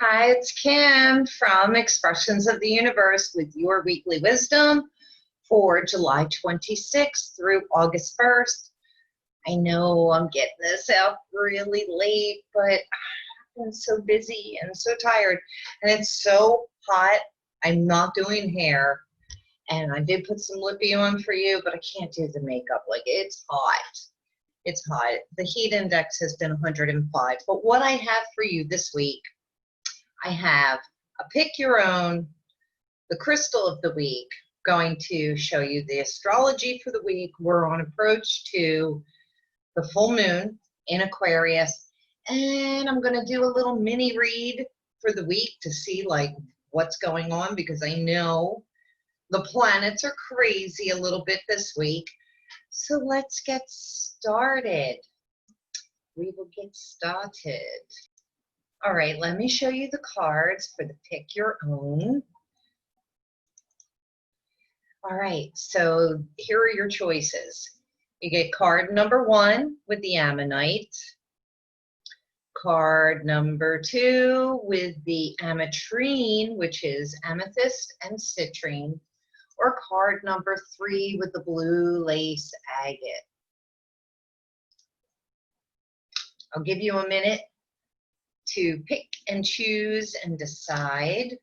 Hi, it's Kim from Expressions of the Universe with your weekly wisdom for July 26th through August 1st. I know I'm getting this out really late, but I'm so busy and so tired, and it's so hot. I'm not doing hair, and I did put some lippy on for you, but I can't do the makeup. Like, it's hot. It's hot. The heat index has been 105. But what I have for you this week, I have a pick your own, the crystal of the week, going to show you the astrology for the week. We're on approach to the full moon in Aquarius, and I'm going to do a little mini read for the week to see like what's going on, because I know the planets are crazy a little bit this week. So let's get started. We will get started. All right, let me show you the cards for the pick your own. All right, so here are your choices. You get card number 1 with the Ammonite, card number 2 with the Ametrine, which is amethyst and citrine, or card number 3 with the blue lace agate. I'll give you a minute to pick and choose and decide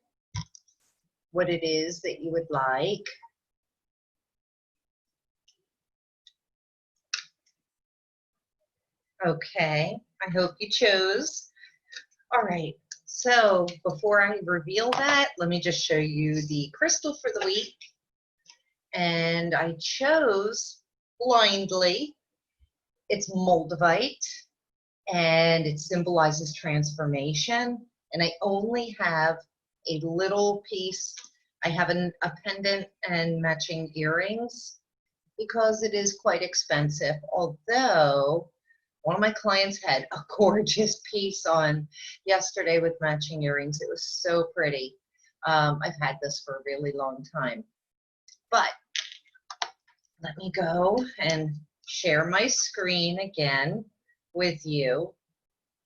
what it is that you would like. Okay, I hope you chose. All right, so before I reveal that, let me just show you the crystal for the week. And I chose blindly. It's Moldavite, and it symbolizes transformation. And I only have a little piece. I have a pendant and matching earrings because it is quite expensive. Although one of my clients had a gorgeous piece on yesterday with matching earrings. It was so pretty. I've had this for a really long time. But let me go and share my screen again with you.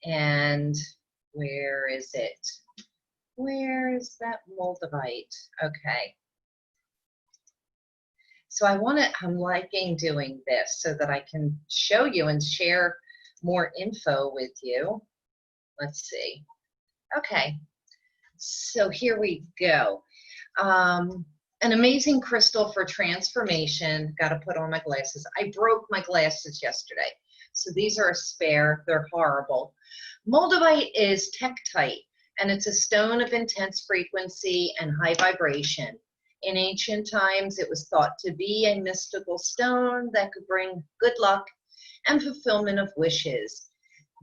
And where is it? Where is that Moldavite? Okay. So I'm liking doing this so that I can show you and share more info with you. Let's see. Okay. So here we go. An amazing crystal for transformation. Got to put on my glasses. I broke my glasses yesterday. So these are a spare. They're horrible. Moldavite is tektite, and it's a stone of intense frequency and high vibration. In ancient times, it was thought to be a mystical stone that could bring good luck and fulfillment of wishes.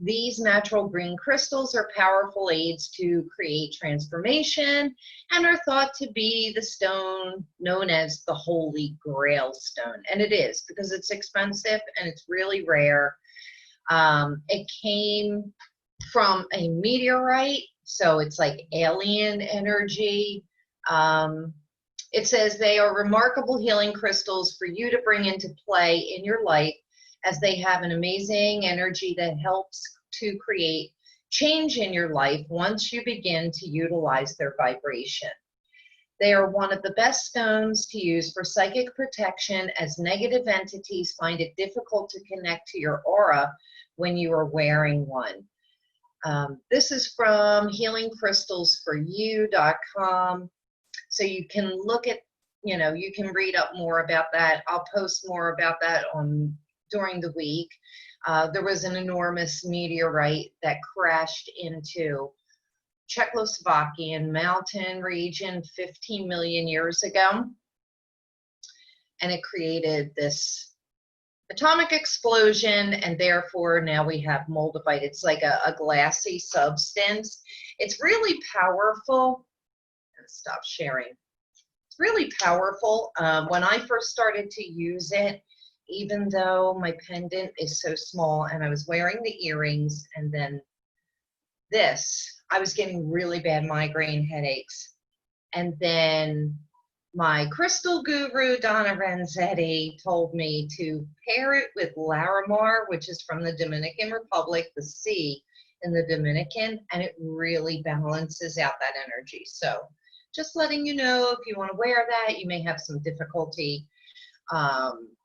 These natural green crystals are powerful aids to create transformation and are thought to be the stone known as the Holy Grail stone. And it is, because it's expensive and it's really rare. It came from a meteorite, so it's like alien energy. It says they are remarkable healing crystals for you to bring into play in your life, as they have an amazing energy that helps to create change in your life once you begin to utilize their vibration. They are one of the best stones to use for psychic protection, as negative entities find it difficult to connect to your aura when you are wearing one. This is from healingcrystalsforyou.com. So you can look at, you can read up more about that. I'll post more about that during the week. There was an enormous meteorite that crashed into Czechoslovakian mountain region 15 million years ago. And it created this atomic explosion, and therefore now we have Moldavite. It's like a glassy substance. It's really powerful. Stop sharing. It's really powerful. When I first started to use it, even though my pendant is so small and I was wearing the earrings and then this, I was getting really bad migraine headaches. And then my crystal guru, Donna Renzetti, told me to pair it with Larimar, which is from the Dominican Republic, the C in the Dominican, and it really balances out that energy. So just letting you know, if you want to wear that, you may have some difficulty.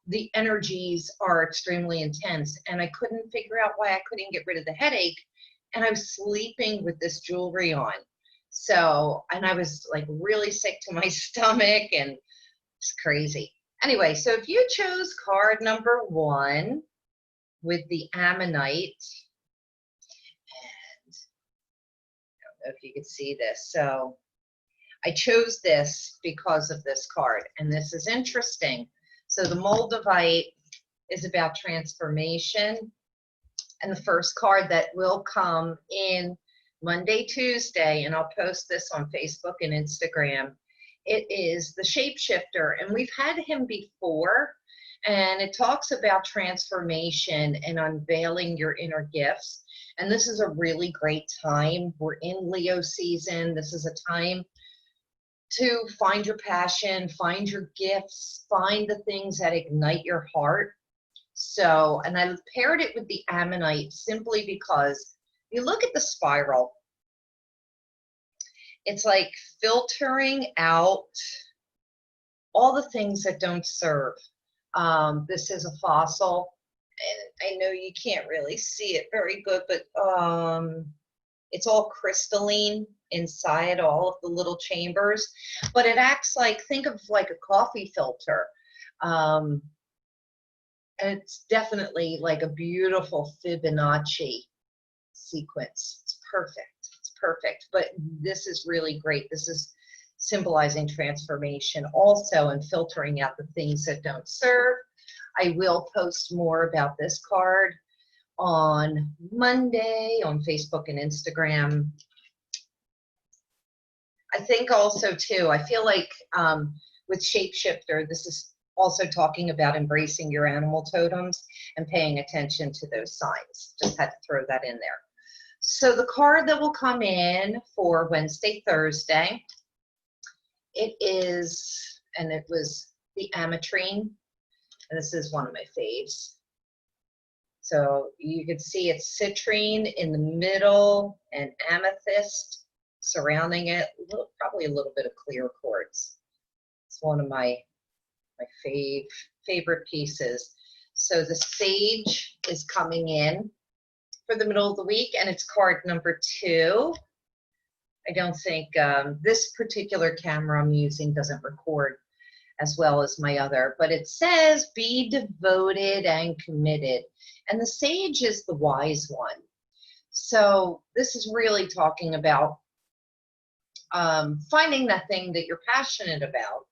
The energies are extremely intense, and I couldn't figure out why I couldn't get rid of the headache, and I was sleeping with this jewelry on. So, and I was like really sick to my stomach, and it's crazy. Anyway, so if you chose card number 1 with the ammonite, and I don't know if you can see this. So I chose this because of this card, and this is interesting. So the Moldavite is about transformation, and the first card that will come in Monday, Tuesday, and I'll post this on Facebook and Instagram, it is the Shapeshifter, and we've had him before, and it talks about transformation and unveiling your inner gifts, and this is a really great time. We're in Leo season. This is a time to find your passion, find your gifts, find the things that ignite your heart. So, and I paired it with the ammonite simply because you look at the spiral, it's like filtering out all the things that don't serve. This is a fossil, and I know you can't really see it very good, but it's all crystalline inside all of the little chambers, but it acts like, think of like a coffee filter. And it's definitely like a beautiful Fibonacci sequence. It's perfect. It's perfect. But this is really great. This is symbolizing transformation also, and filtering out the things that don't serve. I will post more about this card on Monday on Facebook and Instagram. I think also too, I feel like with Shapeshifter, this is also talking about embracing your animal totems and paying attention to those signs. Just had to throw that in there. So the card that will come in for Wednesday, Thursday, it is, and it was the ametrine, and this is one of my faves. So you can see it's citrine in the middle and amethyst surrounding it, probably a little bit of clear quartz. It's one of my favorite pieces. So the sage is coming in for the middle of the week, and it's card number 2. I don't think this particular camera I'm using doesn't record as well as my other, but it says be devoted and committed, and the sage is the wise one. So this is really talking about finding that thing that you're passionate about,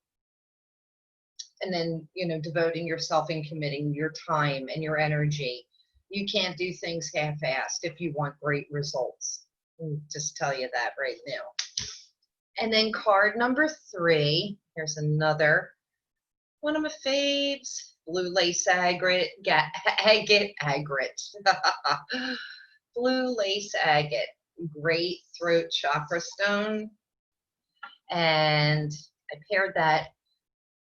and then, you know, devoting yourself and committing your time and your energy. You can't do things half-assed if you want great results. I'll just tell you that right now. And then card number 3, here's another one of my faves, blue lace agate, blue lace agate, great throat chakra stone. And I paired that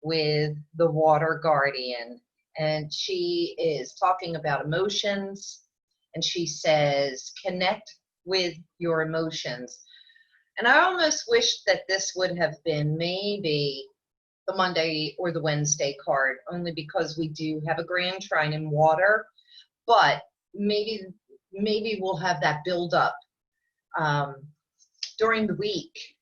with the water guardian, and she is talking about emotions, and she says connect with your emotions. And I almost wish that this would have been maybe the Monday or the Wednesday card, only because we do have a grand trine in water, but maybe we'll have that build up during the week,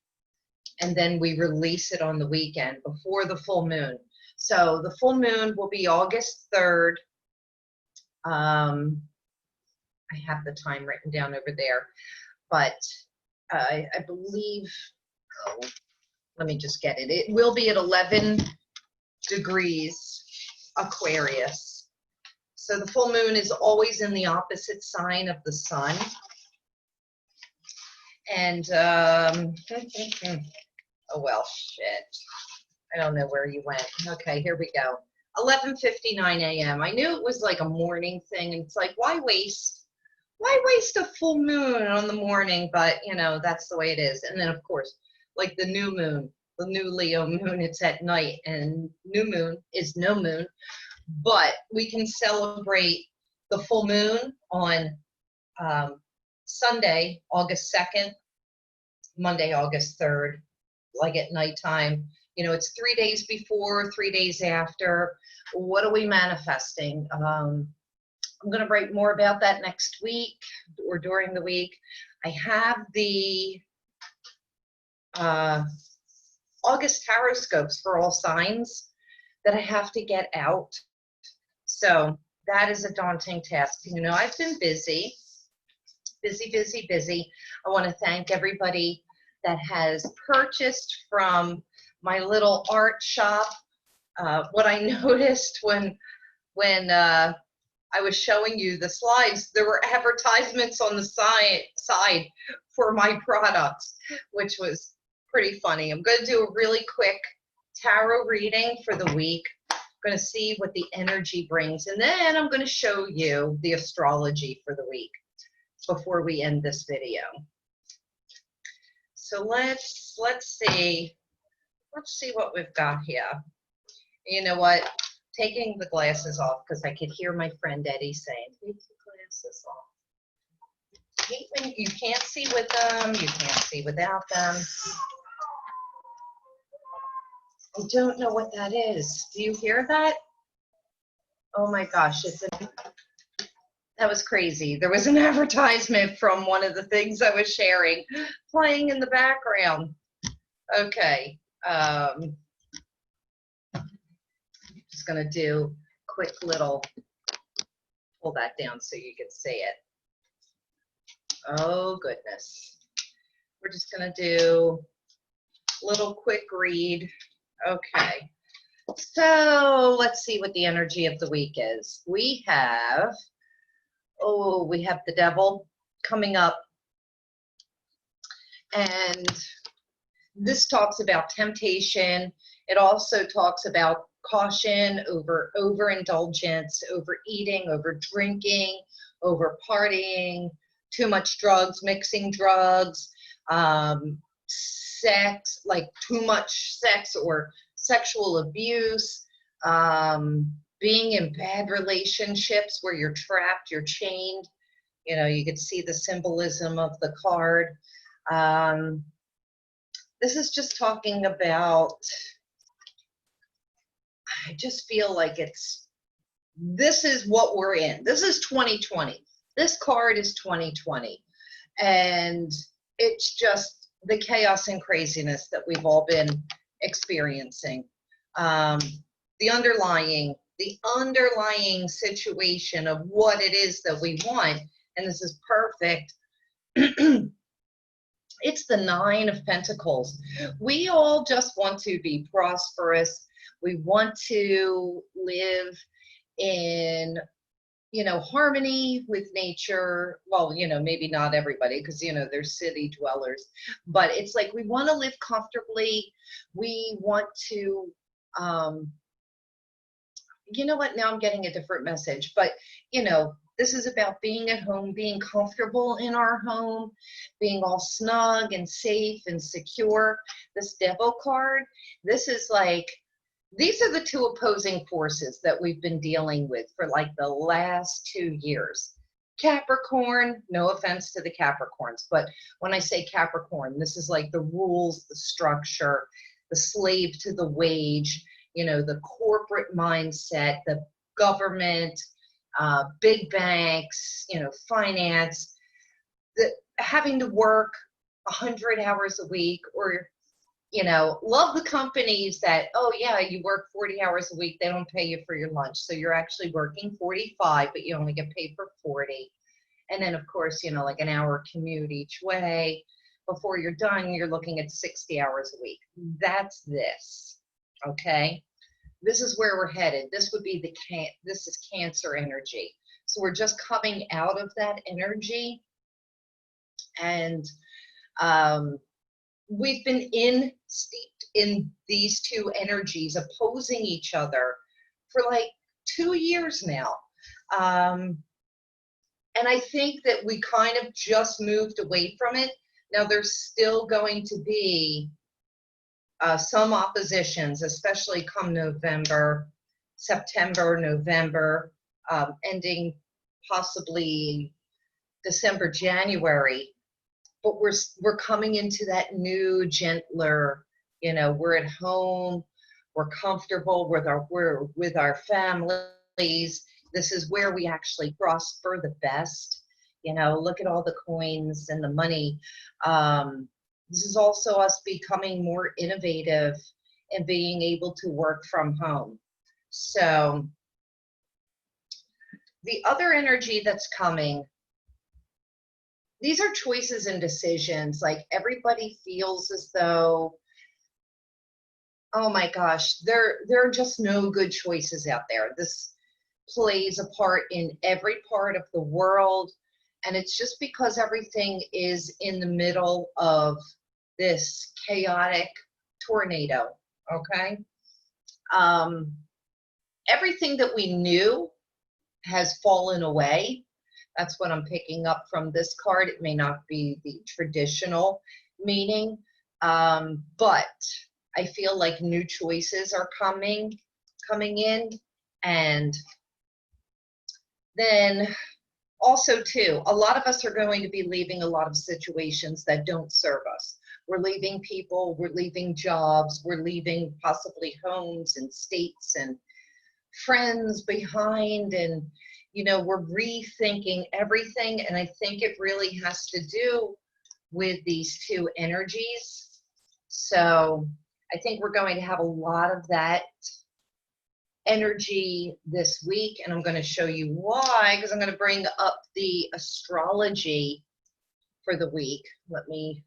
and then we release it on the weekend before the full moon. So the full moon will be August 3rd. I have the time written down over there, but I believe, oh, let me just get it. It will be at 11 degrees Aquarius. So the full moon is always in the opposite sign of the sun. And, oh, well, shit. I don't know where you went. Okay, here we go. 11:59 a.m. I knew it was like a morning thing, and it's like, why waste a full moon on the morning? But, you know, that's the way it is. And then, of course, like the new moon, the new Leo moon, it's at night, and new moon is no moon. But we can celebrate the full moon on Sunday, August 2nd, Monday, August 3rd, like at nighttime. You know, it's 3 days before, 3 days after. What are we manifesting? I'm going to write more about that next week or during the week. I have the August horoscopes for all signs that I have to get out. So that is a daunting task. You know, I've been busy. I want to thank everybody that has purchased from my little art shop. What I noticed when I was showing you the slides, there were advertisements on the side for my products, which was pretty funny. I'm going to do a really quick tarot reading for the week. I'm going to see what the energy brings, and then I'm going to show you the astrology for the week before we end this video. So let's see what we've got here. You know what? Taking the glasses off, because I could hear my friend Eddie saying, take the glasses off. Hate when you can't see with them, you can't see without them. I don't know what that is. Do you hear that? Oh my gosh, that was crazy. There was an advertisement from one of the things I was sharing playing in the background. Okay. Just going to do quick little, pull that down so you can see it. Oh goodness. We're just going to do a little quick read. Okay. So let's see what the energy of the week is. We have the devil coming up. And this talks about temptation. It also talks about caution over overindulgence, overeating, over drinking, over partying, too much drugs, mixing drugs, sex, like too much sex or sexual abuse, being in bad relationships where you're trapped, you're chained. You know, you could see the symbolism of the card. This is just talking about, I just feel like this is what we're in. This is 2020. This card is 2020. And it's just the chaos and craziness that we've all been experiencing. The underlying situation of what it is that we want, and this is perfect. It's the 9 of Pentacles. We all just want to be prosperous. We want to live in, you know, harmony with nature. Well, you know, maybe not everybody, because, you know, there's city dwellers, but it's like we want to live comfortably. We want to, you know what, now I'm getting a different message, but, you know, this is about being at home, being comfortable in our home, being all snug and safe and secure. This devil card, this is like, these are the two opposing forces that we've been dealing with for like the last 2 years. Capricorn, no offense to the Capricorns, but when I say Capricorn, this is like the rules, the structure, the slave to the wage, you know, the corporate mindset, the government, big banks, you know, finance, having to work 100 hours a week, or, you know, love the companies that, oh yeah, you work 40 hours a week, they don't pay you for your lunch. So you're actually working 45, but you only get paid for 40. And then of course, you know, like an hour commute each way. Before you're done, you're looking at 60 hours a week. That's this, okay? This is where we're headed. This would be this is Cancer energy. So we're just coming out of that energy, and we've been steeped in these two energies opposing each other for like 2 years now. And I think that we kind of just moved away from it. Now there's still going to be some oppositions, especially come September, November, ending possibly December, January, but we're coming into that new, gentler, you know, we're at home, we're comfortable we're with our families. This is where we actually prosper the best. You know, look at all the coins and the money. This is also us becoming more innovative and being able to work from home. So the other energy that's coming, these are choices and decisions. Like everybody feels as though, oh my gosh, there are just no good choices out there. This plays a part in every part of the world. And it's just because everything is in the middle of this chaotic tornado, okay? Everything that we knew has fallen away. That's what I'm picking up from this card. It may not be the traditional meaning, but I feel like new choices are coming in. And then also too, a lot of us are going to be leaving a lot of situations that don't serve us. We're leaving people, we're leaving jobs, we're leaving possibly homes and states and friends behind, and you know, we're rethinking everything. And I think it really has to do with these two energies. So I think we're going to have a lot of that energy this week, and I'm going to show you why, because I'm going to bring up the astrology for the week. Let me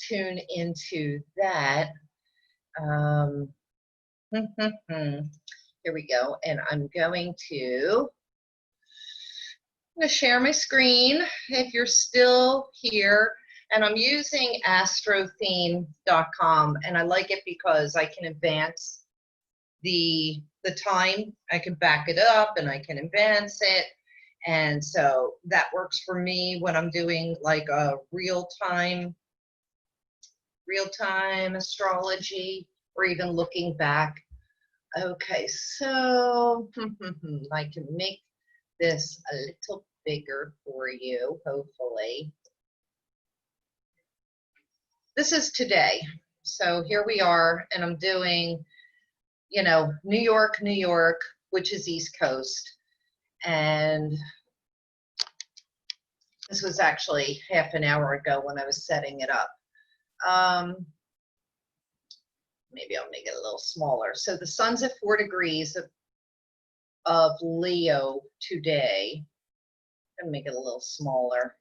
tune into that. Here we go, and I'm going to share my screen if you're still here. And I'm using astrotheme.com, and I like it because I can advance the time. I can back it up and I can advance it. And so that works for me when I'm doing like a real-time astrology, or even looking back. Okay, so I can make this a little bigger for you, hopefully. This is today. So here we are, and I'm doing, you know, New York, which is East Coast. And this was actually half an hour ago when I was setting it up. Maybe I'll make it a little smaller. So the sun's at 4 degrees of Leo today. I'm gonna make it a little smaller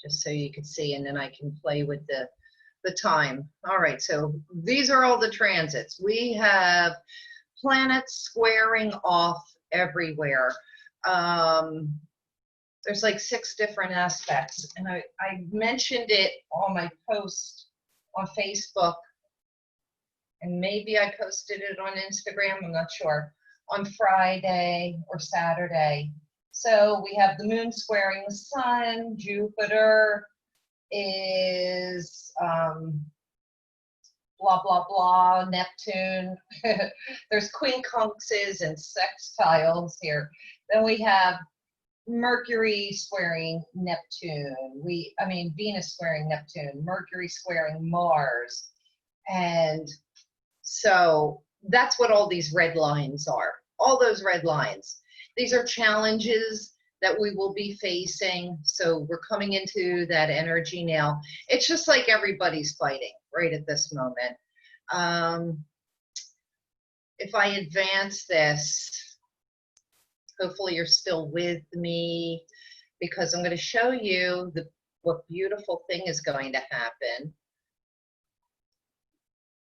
just so you can see, and then I can play with the time. All right, so these are all the transits. We have planets squaring off everywhere. There's like 6 different aspects, and I mentioned it on my post on Facebook, and maybe I posted it on Instagram, I'm not sure, on Friday or Saturday. So we have the moon squaring the sun. Jupiter is blah, blah, blah, Neptune. There's quincunxes and sextiles here. Then we have Mercury squaring Neptune. Venus squaring Neptune, Mercury squaring Mars. And so that's what all these red lines are. All those red lines. These are challenges that we will be facing. So we're coming into that energy now. It's just like everybody's fighting right at this moment. If I advance this, hopefully you're still with me, because I'm going to show you what beautiful thing is going to happen.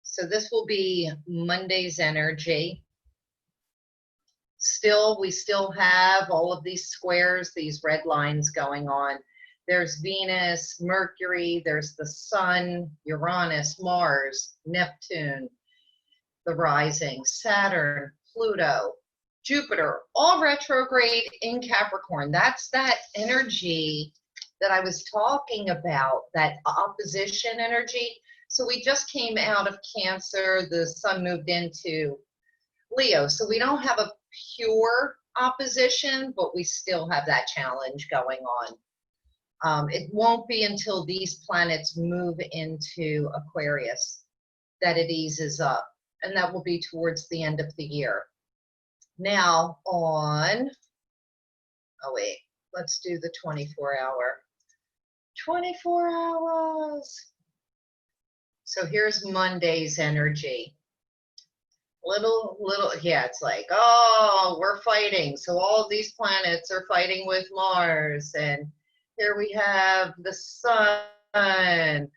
So this will be Monday's energy. We still have all of these squares, these red lines going on. There's Venus, Mercury, there's the Sun, Uranus, Mars, Neptune, the rising, Saturn, Pluto, Jupiter, all retrograde in Capricorn. That's that energy that I was talking about, that opposition energy. So we just came out of Cancer, the sun moved into Leo. So we don't have a pure opposition, but we still have that challenge going on. It won't be until these planets move into Aquarius that it eases up, and that will be towards the end of the year. Now on, oh wait, let's do the 24-hour. 24 hours. So here's Monday's energy. Little, yeah, it's like, oh, we're fighting. So all of these planets are fighting with Mars. And here we have the sun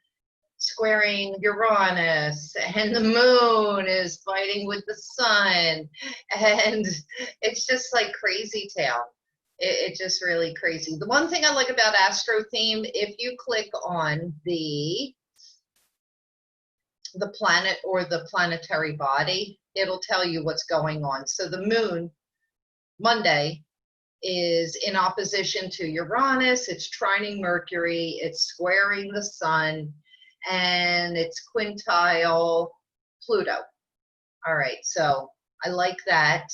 squaring Uranus, and the moon is fighting with the sun. And it's just like crazy town. It's just really crazy. The one thing I like about Astro Theme, if you click on the planet or the planetary body, it'll tell you what's going on. So the moon, Monday, is in opposition to Uranus. It's trining Mercury. It's squaring the sun. And it's quintile Pluto. All right, so I like that,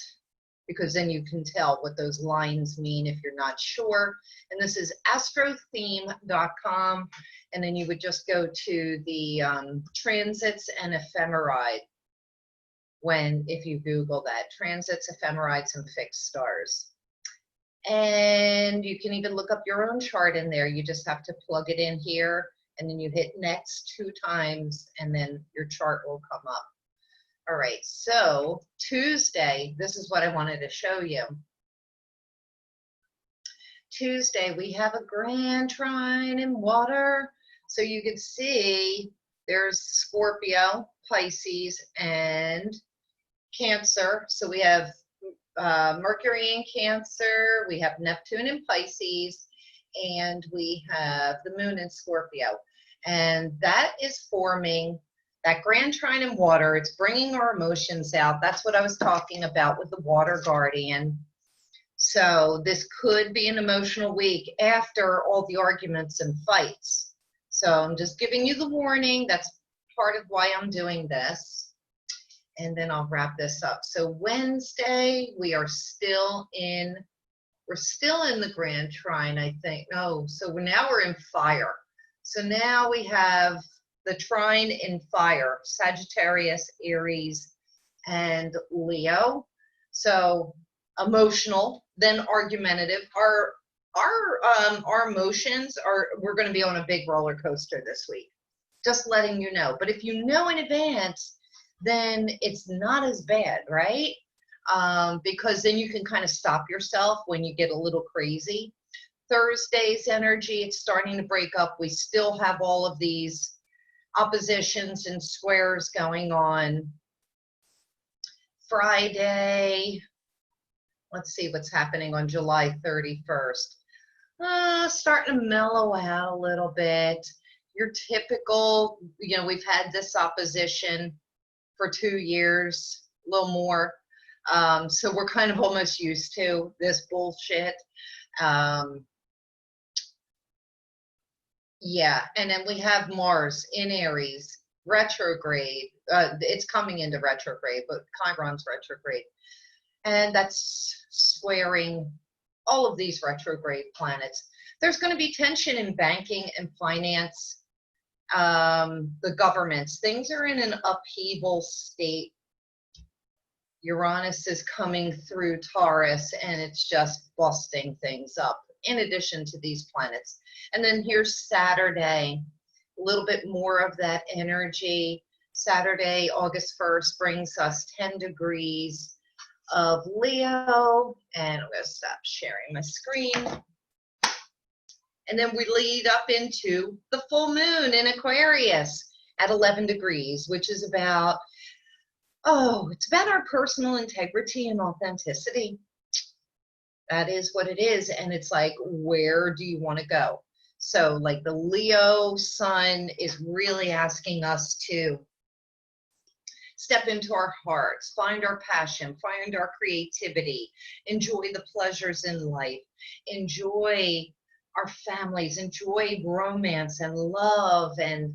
because then you can tell what those lines mean if you're not sure. And this is astrotheme.com. And then you would just go to the transits and ephemeride if you Google that, transits, ephemerides, and fixed stars. And you can even look up your own chart in there. You just have to plug it in here, and then you hit next 2 times, and then your chart will come up. All right, so Tuesday, this is what I wanted to show you. Tuesday, we have a grand trine in water. So you can see there's Scorpio, Pisces, and Cancer. So we have Mercury in Cancer, we have Neptune in Pisces, and we have the moon in Scorpio. And that is forming that grand trine in water. It's bringing our emotions out. That's what I was talking about with the water guardian. So this could be an emotional week after all the arguments and fights. So I'm just giving you the warning. That's part of why I'm doing this. And then I'll wrap this up. So Wednesday, we are still in, the grand trine, I think. No, so now we're in fire. So now we have the trine in fire, Sagittarius, Aries, and Leo. So emotional, then argumentative. Our emotions we're going to be on a big roller coaster this week. Just letting you know. But if you know in advance, then it's not as bad, right? Because then you can kind of stop yourself when you get a little crazy. Thursday's energy, it's starting to break up. We still have all of these oppositions and squares going on. Friday, let's see what's happening on July 31st. Starting to mellow out a little bit. Your typical, we've had this opposition for 2 years, a little more. So we're kind of almost used to this bullshit. Yeah, and then we have Mars in Aries, retrograde. It's coming into retrograde, but Chiron's retrograde. And that's squaring all of these retrograde planets. There's going to be tension in banking and finance. The governments, things are in an upheaval state. Uranus is coming through Taurus, and it's just busting things up, in addition to these planets. And then here's Saturday, a little bit more of that energy. Saturday, August 1st, brings us 10 degrees of Leo. And I'm going to stop sharing my screen. And then we lead up into the full moon in Aquarius at 11 degrees, which is about, it's about our personal integrity and authenticity. That is what it is. And it's like, where do you want to go? So like the Leo sun is really asking us to step into our hearts, find our passion, find our creativity, enjoy the pleasures in life, enjoy our families, enjoy romance and love and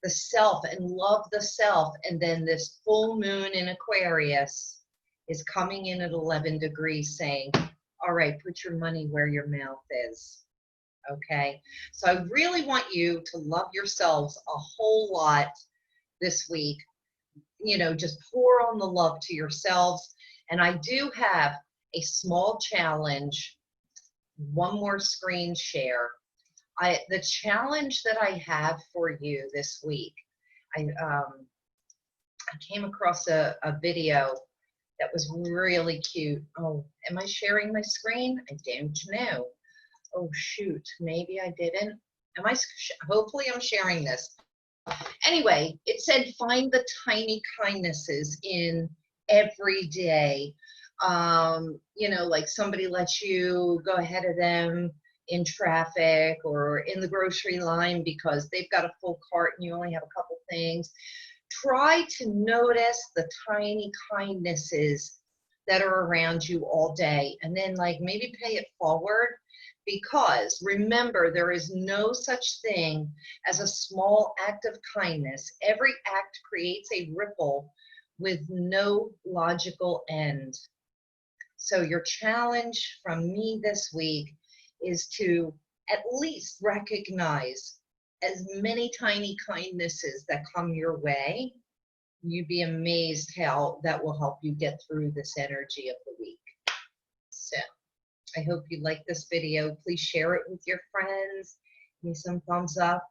the self, and love the self. And then this full moon in Aquarius is coming in at 11 degrees saying, all right, put your money where your mouth is. Okay, so I really want you to love yourselves a whole lot this week. You know, just pour on the love to yourselves. And I do have a small challenge, one more screen share. The challenge that I have for you this week, I came across a video that was really cute. Oh, am I sharing my screen? I don't know. Oh shoot, maybe I didn't. Am I? Hopefully I'm sharing this. Anyway, it said find the tiny kindnesses in every day. You know, like somebody lets you go ahead of them in traffic or in the grocery line because they've got a full cart and you only have a couple things. Try to notice the tiny kindnesses that are around you all day, and then like maybe pay it forward, because remember, there is no such thing as a small act of kindness. Every act creates a ripple with no logical end. So your challenge from me this week is to at least recognize as many tiny kindnesses that come your way. You'd be amazed how that will help you get through this energy of the week. So I hope you like this video. Please share it with your friends. Give me some thumbs up.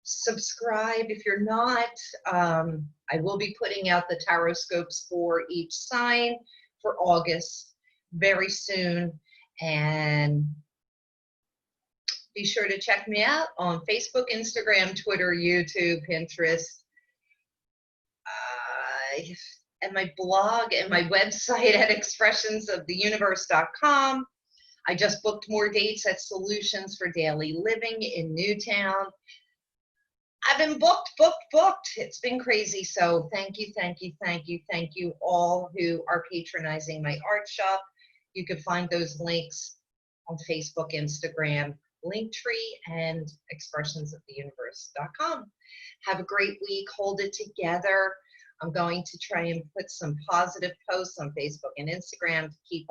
Subscribe if you're not. I will be putting out the tarot scopes for each sign for August very soon. And be sure to check me out on Facebook, Instagram, Twitter, YouTube, Pinterest, and my blog and my website at expressionsoftheuniverse.com. I just booked more dates at Solutions for Daily Living in Newtown. I've been booked. It's been crazy. So thank you all who are patronizing my art shop. You can find those links on Facebook, Instagram, Linktree, and expressionsoftheuniverse.com. Have a great week. Hold it together. I'm going to try and put some positive posts on Facebook and Instagram to keep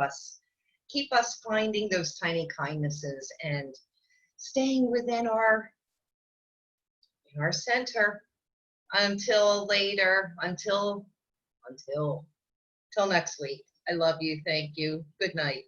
us finding those tiny kindnesses and staying within our center. Until later, until next week. I love you. Thank you. Good night.